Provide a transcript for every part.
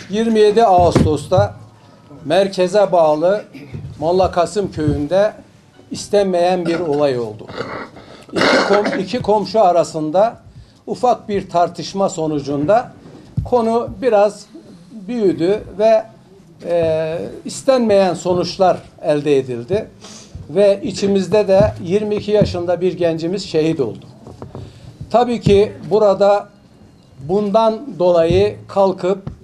27 Ağustos'ta merkeze bağlı Molla Kasım köyünde istenmeyen bir olay oldu. İki komşu arasında ufak bir tartışma sonucunda konu biraz büyüdü ve istenmeyen sonuçlar elde edildi. Ve içimizde de 22 yaşında bir gencimiz şehit oldu. Tabii ki burada bundan dolayı kalkıp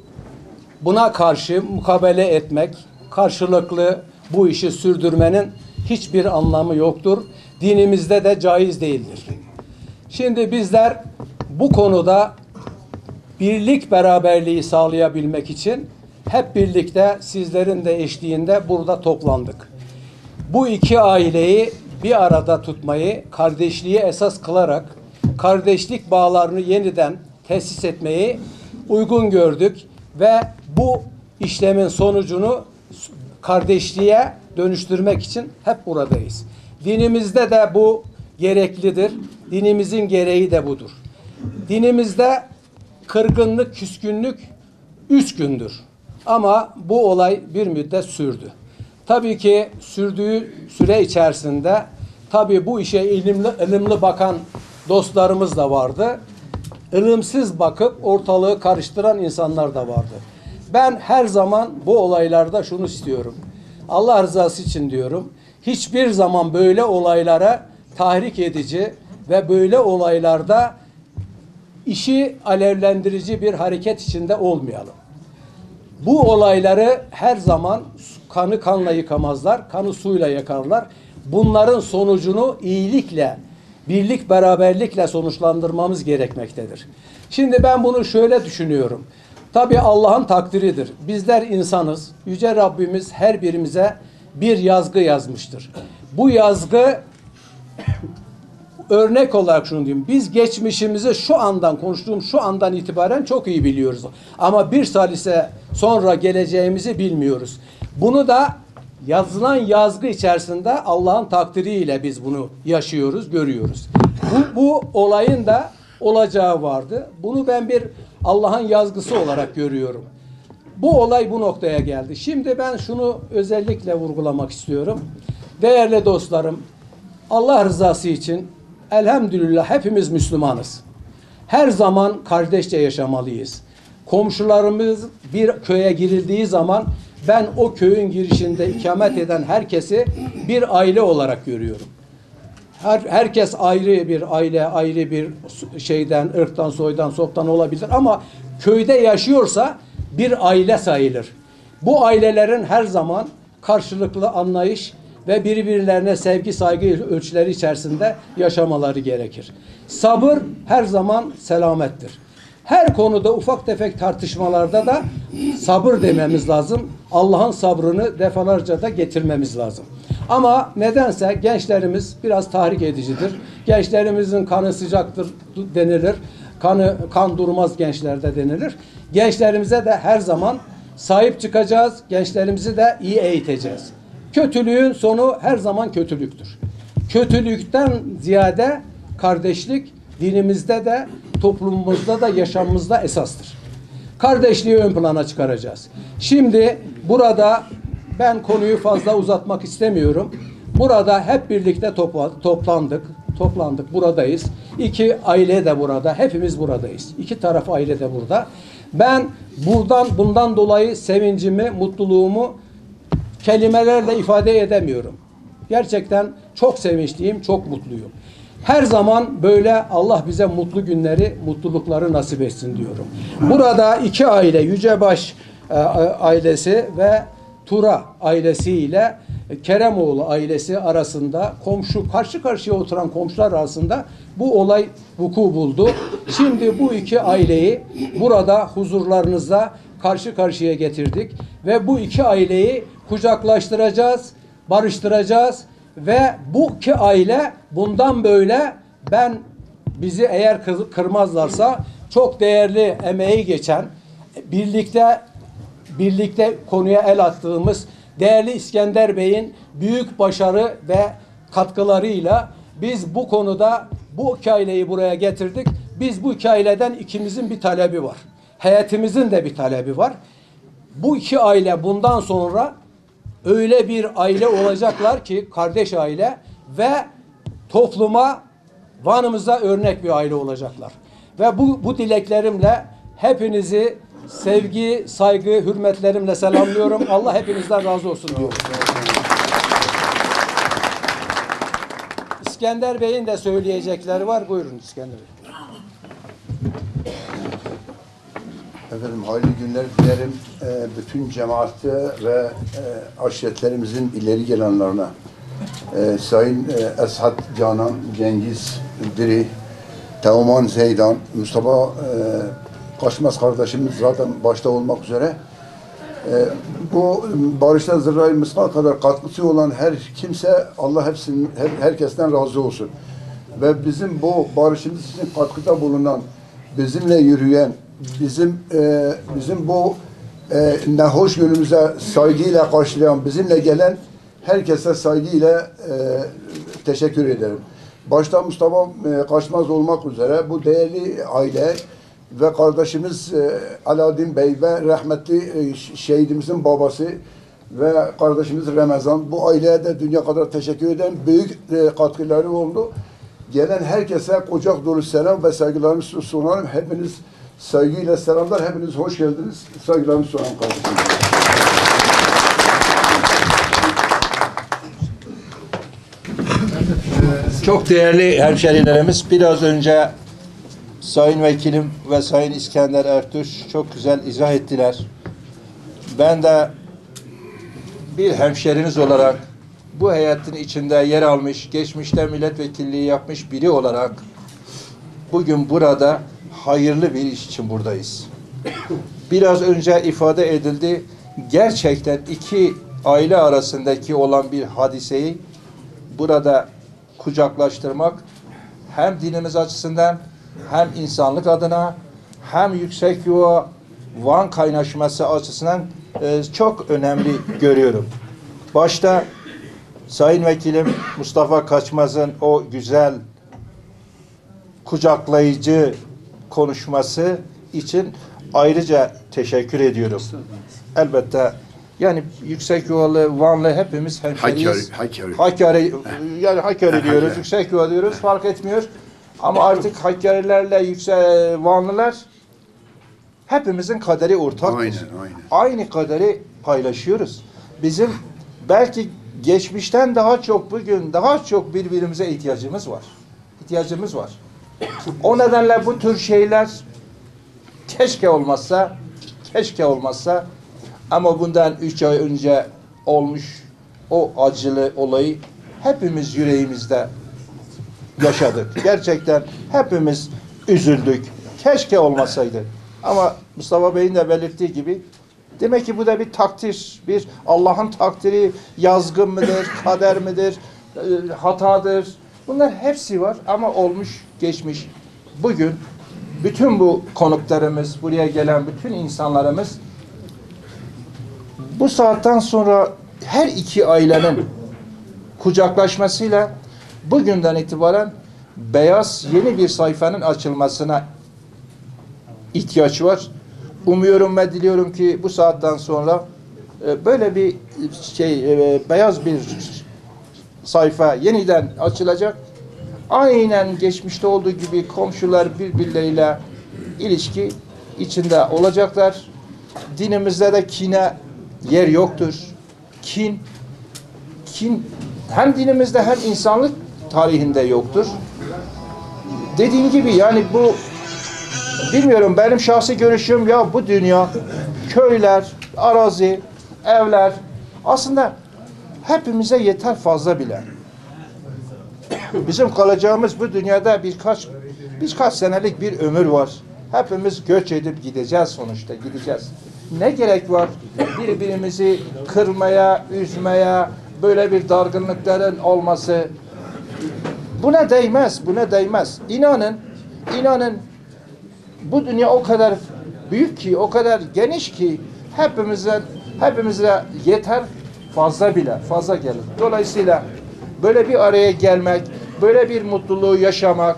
buna karşı mukabele etmek, karşılıklı bu işi sürdürmenin hiçbir anlamı yoktur. Dinimizde de caiz değildir. Şimdi bizler bu konuda birlik beraberliği sağlayabilmek için hep birlikte sizlerin de eşliğinde burada toplandık. Bu iki aileyi bir arada tutmayı, kardeşliği esas kılarak kardeşlik bağlarını yeniden tesis etmeyi uygun gördük ve bu işlemin sonucunu kardeşliğe dönüştürmek için hep buradayız. Dinimizde de bu gereklidir. Dinimizin gereği de budur. Dinimizde kırgınlık, küskünlük 3 gündür. Ama bu olay bir müddet sürdü. Tabii ki sürdüğü süre içerisinde tabii bu işe ılımlı bakan dostlarımız da vardı. Ilımsız bakıp ortalığı karıştıran insanlar da vardı. Ben her zaman bu olaylarda şunu istiyorum. Allah rızası için diyorum. Hiçbir zaman böyle olaylara tahrik edici ve böyle olaylarda işi alevlendirici bir hareket içinde olmayalım. Bu olayları her zaman kanı kanla yıkamazlar, kanı suyla yakarlar. Bunların sonucunu iyilikle, birlik beraberlikle sonuçlandırmamız gerekmektedir. Şimdi ben bunu şöyle düşünüyorum. Tabii Allah'ın takdiridir. Bizler insanız. Yüce Rabbimiz her birimize bir yazgı yazmıştır. Bu yazgı örnek olarak şunu diyeyim. Biz geçmişimizi şu andan konuştuğum şu andan itibaren çok iyi biliyoruz. Ama bir salise sonra geleceğimizi bilmiyoruz. Bunu da yazılan yazgı içerisinde Allah'ın takdiriyle biz bunu yaşıyoruz, görüyoruz. Bu olayın da olacağı vardı. Bunu ben bir Allah'ın yazgısı olarak görüyorum. Bu olay bu noktaya geldi. Şimdi ben şunu özellikle vurgulamak istiyorum. Değerli dostlarım, Allah rızası için elhamdülillah hepimiz Müslümanız. Her zaman kardeşçe yaşamalıyız. Komşularımız bir köye girildiği zaman ben o köyün girişinde ikamet eden herkesi bir aile olarak görüyorum. Herkes ayrı bir aile, ayrı bir şeyden, ırktan, soydan, soptan olabilir ama köyde yaşıyorsa bir aile sayılır. Bu ailelerin her zaman karşılıklı anlayış ve birbirlerine sevgi, saygı ölçüleri içerisinde yaşamaları gerekir. Sabır her zaman selamettir. Her konuda ufak tefek tartışmalarda da sabır dememiz lazım. Allah'ın sabrını defalarca da getirmemiz lazım. Ama nedense gençlerimiz biraz tahrik edicidir. Gençlerimizin kanı sıcaktır denilir. Kan durmaz gençlerde denilir. Gençlerimize de her zaman sahip çıkacağız. Gençlerimizi de iyi eğiteceğiz. Kötülüğün sonu her zaman kötülüktür. Kötülükten ziyade kardeşlik dinimizde de toplumumuzda da yaşamımızda esastır. Kardeşliği ön plana çıkaracağız. Şimdi burada ben konuyu fazla uzatmak istemiyorum. Burada hep birlikte toplandık, buradayız. İki aile de burada, hepimiz buradayız. İki taraf aile de burada. Ben bundan dolayı sevincimi, mutluluğumu kelimelerle ifade edemiyorum. Gerçekten çok sevinçliyim, çok mutluyum. Her zaman böyle Allah bize mutlu günleri, mutlulukları nasip etsin diyorum. Burada iki aile, Yücebaş ailesi ve Tura ailesiyle Keremoğlu ailesi arasında karşı karşıya oturan komşular arasında bu olay vuku buldu. Şimdi bu iki aileyi burada huzurlarınızda karşı karşıya getirdik ve bu iki aileyi kucaklaştıracağız, barıştıracağız ve bu iki aile bundan böyle bizi eğer kırmazlarsa çok değerli emeği geçen birlikte konuya el attığımız değerli İskender Bey'in büyük başarı ve katkılarıyla biz bu konuda bu iki aileyi buraya getirdik. Biz bu iki aileden ikimizin bir talebi var. Heyetimizin de bir talebi var. Bu iki aile bundan sonra öyle bir aile olacaklar ki, kardeş aile ve topluma, Van'ımıza örnek bir aile olacaklar. Ve bu dileklerimle hepinizi sevgi, saygı, hürmetlerimle selamlıyorum. Allah hepinizden razı olsun diyorum. İskender Bey'in de söyleyecekleri var. Buyurun İskender Bey. Efendim hayırlı günler dilerim bütün cemaate ve aşiretlerimizin ileri gelenlerine. Sayın Eshat Canan, Cengiz Diri, Teoman Zeydan, Mustafa Kaçmaz kardeşimiz zaten başta olmak üzere bu barışta zerre-i misal kadar katkısı olan her kimse, Allah herkesten razı olsun. Ve bizim bu barışımız için katkıda bulunan, bizimle yürüyen, bizim bu nehoş günümüze saygıyla karşılayan, bizimle gelen herkese saygıyla teşekkür ederim. Başta Mustafa Kaçmaz olmak üzere bu değerli aile ve kardeşimiz Alaaddin Bey ve rahmetli şehidimizin babası ve kardeşimiz Ramazan, bu aileye de dünya kadar teşekkür ederim. Büyük katkıları oldu. Gelen herkese kucak dolu selam ve saygılarımı sunarım. Hepiniz saygıyla selamlar. Hepiniz hoş geldiniz. Saygılarımı sunarım kardeşim. Çok değerli hemşerilerimiz, biraz önce Sayın Vekilim ve Sayın İskender Ertuğ çok güzel izah ettiler. Ben de bir hemşeriniz olarak bu heyetin içinde yer almış, geçmişte milletvekilliği yapmış biri olarak bugün burada hayırlı bir iş için buradayız. Biraz önce ifade edildi, gerçekten iki aile arasındaki olan bir hadiseyi burada kucaklaştırmak hem dinimiz açısından hem insanlık adına hem yüksek yuva Van kaynaşması açısından çok önemli görüyorum. Başta Sayın Vekilim Mustafa Kaçmaz'ın o güzel kucaklayıcı konuşması için ayrıca teşekkür ediyorum. Elbette yani yüksek yuvalı, Vanlı hepimiz hemşeriyiz. Hakkari yani Hakkari diyoruz, yüksek yuva diyoruz, fark etmiyor. Ama artık Hakkarilerle yüksek Vanlılar hepimizin kaderi ortaktır. Aynen. Aynı kaderi paylaşıyoruz. Bizim belki geçmişten daha çok bugün daha çok birbirimize ihtiyacımız var. İhtiyacımız var. O nedenle bu tür şeyler keşke olmazsa ama bundan 3 ay önce olmuş o acılı olayı hepimiz yüreğimizde yaşadık. Gerçekten hepimiz üzüldük. Keşke olmasaydı. Ama Mustafa Bey'in de belirttiği gibi demek ki bu da bir takdir, bir Allah'ın takdiri, yazgın mıdır, kader midir, hatadır. Bunlar hepsi var ama olmuş, geçmiş. Bugün bütün bu konuklarımız, buraya gelen bütün insanlarımız bu saatten sonra her iki ailenin kucaklaşmasıyla bugünden itibaren beyaz yeni bir sayfanın açılmasına ihtiyaç var. Umuyorum ve diliyorum ki bu saatten sonra böyle bir beyaz bir sayfa yeniden açılacak. Aynen geçmişte olduğu gibi komşular birbirleriyle ilişki içinde olacaklar. Dinimizde de kine yer yoktur. Kin hem dinimizde hem insanlık tarihinde yoktur. Dediğim gibi yani bu bilmiyorum benim şahsi görüşüm ya bu dünya köyler, arazi, evler aslında hepimize yeter fazla bile. Bizim kalacağımız bu dünyada birkaç senelik bir ömür var. Hepimiz göç edip gideceğiz sonuçta, gideceğiz. Ne gerek var birbirimizi kırmaya, üzmeye, böyle bir dargınlıkların olması? Buna değmez. İnanın bu dünya o kadar büyük ki, o kadar geniş ki hepimize yeter fazla gelir. Dolayısıyla böyle bir araya gelmek, böyle bir mutluluğu yaşamak,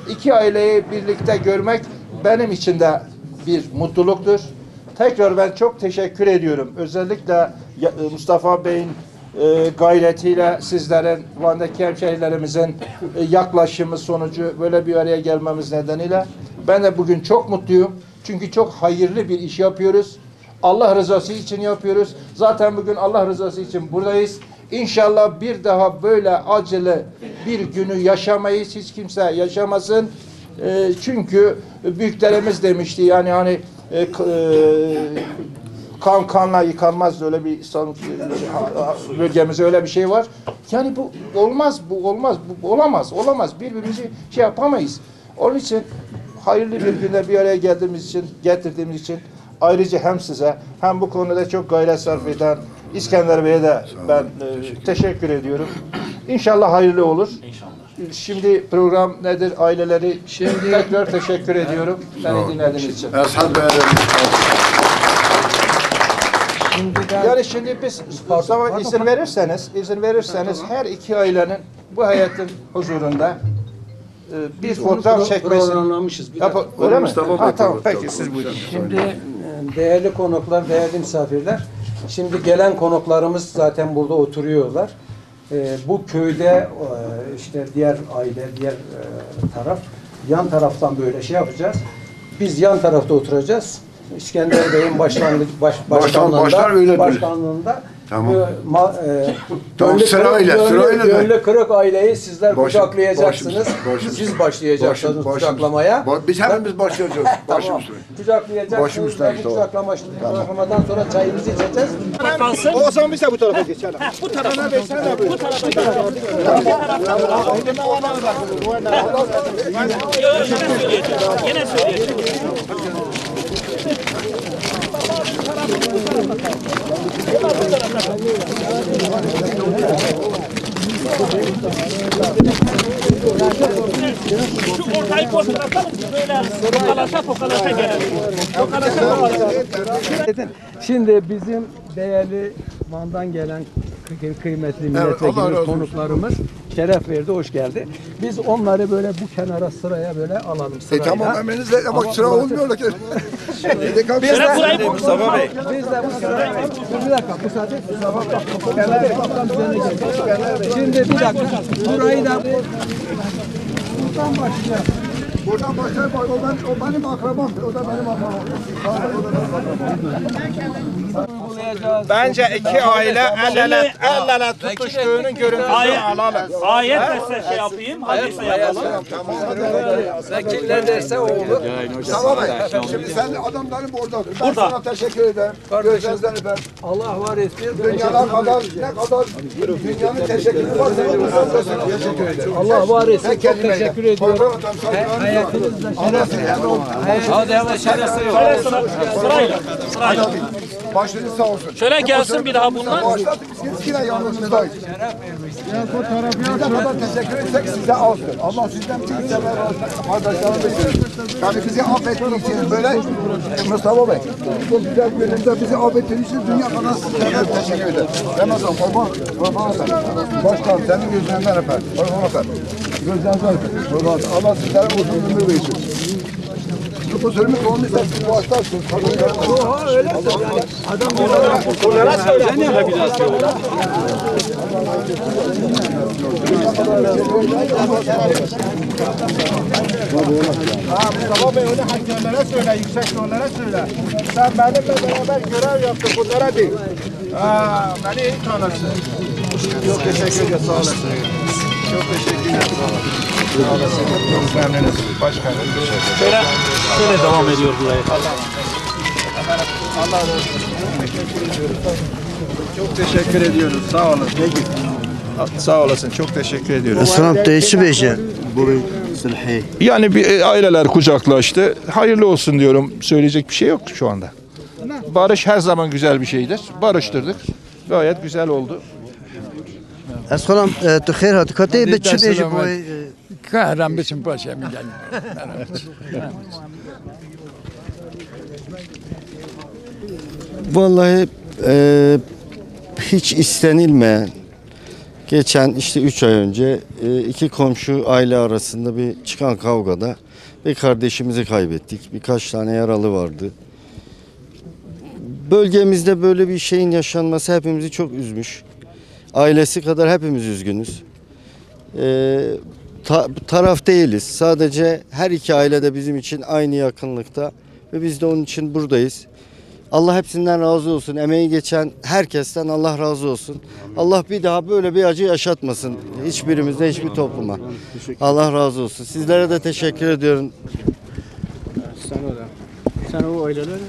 iki aileyi birlikte görmek benim için de bir mutluluktur. Tekrar ben çok teşekkür ediyorum. Özellikle Mustafa Bey'in gayretiyle sizlerin, Van'daki hemşehrilerimizin yaklaşımı sonucu böyle bir araya gelmemiz nedeniyle ben de bugün çok mutluyum. Çünkü çok hayırlı bir iş yapıyoruz. Allah rızası için yapıyoruz. Zaten bugün Allah rızası için buradayız. İnşallah bir daha böyle acılı bir günü yaşamayız. Hiç kimse yaşamasın. Çünkü büyüklerimiz demişti yani hani kan kanla yıkanmaz, öyle bir bölgemizde öyle bir şey var. Yani bu olmaz, bu olmaz, bu olamaz. Birbirimizi şey yapamayız. Onun için hayırlı bir günde bir araya getirdiğimiz için ayrıca hem size hem bu konuda çok gayret sarf eden İskender Bey'e de ben teşekkür ediyorum. İnşallah hayırlı olur. İnşallah. Şimdi program nedir? Aileleri tekrar teşekkür ediyorum. Beni dinlediğiniz için. Yani şimdi biz zaman izin verirseniz her iki ailenin bu hayatın huzurunda bir fotoğraf çekmesini öyle mi? Tamam. Peki siz buyurun. Şimdi değerli konuklar, değerli misafirler. Şimdi gelen konuklarımız zaten burada oturuyorlar. Bu köyde işte diğer aile, diğer taraf yan taraftan böyle şey yapacağız. Biz yan tarafta oturacağız. İskender Bey'in başkanlığında tamam. Gönlü kırık aileyi sizler kucaklayacaksınız. Siz başlayacaksınız kucaklamaya. Biz hepimiz başlayacağız. Tamam. Kucaklayacaksınız. Kucaklamadan sonra çayımızı içeceğiz. O zaman biz de bu tarafa geçelim. Bu tarafa. Bu tarafa. Yine söyleyeceğim. Şu ortayı boş bırakalım böyle tokalaşa gelelim. Şimdi bizim değerli Van'dan gelen kıymetli milletvekili konuklarımız şeref verdi, hoş geldi. Biz onları böyle bu kenara sıraya böyle alalım sırayla. Tamam emrinizle bak sıra olmuyor ki. Biz de Mustafa Bey. Biz de bu sıraya. Bir dakika müsaade. Şimdi bir dakika. Burayı da buradan başlayalım. Buradan başlayıp o benim akrabamdır. O da benim akrabam. Bence iki aile el ele tutuştuğunun görüntüsünü alalım. Ayet verse şey yapayım, hadise yapalım. Vekiller derse o olur. Tamam. Şimdi sen adamların burada otur. Ben sana teşekkür ederim. Gözlerinizden öperim. Allah var etsin. Dünyana kadar ne kadar dünyanın teşekkürü varsa teşekkür ederim. Allah var etsin. Çok teşekkür ediyorum. Hayatınızda Hadi hemen şerefse yok. Sırayla. başınız sağ olsun. Şöyle gelsin bir daha bunlar. Başladık biz yine yanınızdayız. Biz ne kadar teşekkür etsek size azdır. Allah sizden bir sefer kardeşlerimiz. Yani bizi affettiği için böyle Mustafa Bey, bu güzel gününde bizi affettiği için dünya kadar sizlere teşekkür ederim. Ramazan, kurban sen. Başkan, senin gözlerinden öper. Kurban öper. Gözlerinden öper. Kurban. Allah sizlere uzun ömür versin. Bu sürümü olmuşsa siz başlarsınız. Öyle yani. Adam onlara söyleniyor. Mustafa Bey öyle hakemlere söyle, yüksek onlara söyle. Sen benimle beraber görev yaptın, bunlara değil. Beni iyi tanırsın. Çok teşekkür ederim, sağ olasın. Çok teşekkür ederim, sağ olasın. Sağ olasın. Çok memnunuz. Başkanım, teşekkür ederim. Şöyle devam ediyor buraya. Allah razı olsun. Çok teşekkür ediyoruz. Sağ olun. Sağ olasın. Çok teşekkür ediyoruz. الصنم تيشي بيجي بوري سلحي Yani bir aileler kucaklaştı. Hayırlı olsun diyorum. Söyleyecek bir şey yok şu anda. Barış her zaman güzel bir şeydir. Barıştırdık. Gayet güzel oldu. الصنم تخير هاد كاتي بتشي بيجي بوي Kahraman bizim paşamdan. Vallahi hiç istenilmeyen, geçen işte 3 ay önce iki komşu aile arasında bir çıkan kavgada bir kardeşimizi kaybettik. Birkaç tane yaralı vardı. Bölgemizde böyle bir şeyin yaşanması hepimizi çok üzmüş. Ailesi kadar hepimiz üzgünüz. Taraf değiliz. Sadece her iki aile de bizim için aynı yakınlıkta ve biz de onun için buradayız. Allah hepsinden razı olsun. Emeği geçen herkesten Allah razı olsun. Allah bir daha böyle bir acı yaşatmasın hiçbirimize, hiçbir topluma. Allah razı olsun. Sizlere de teşekkür ediyorum. Sen o aileler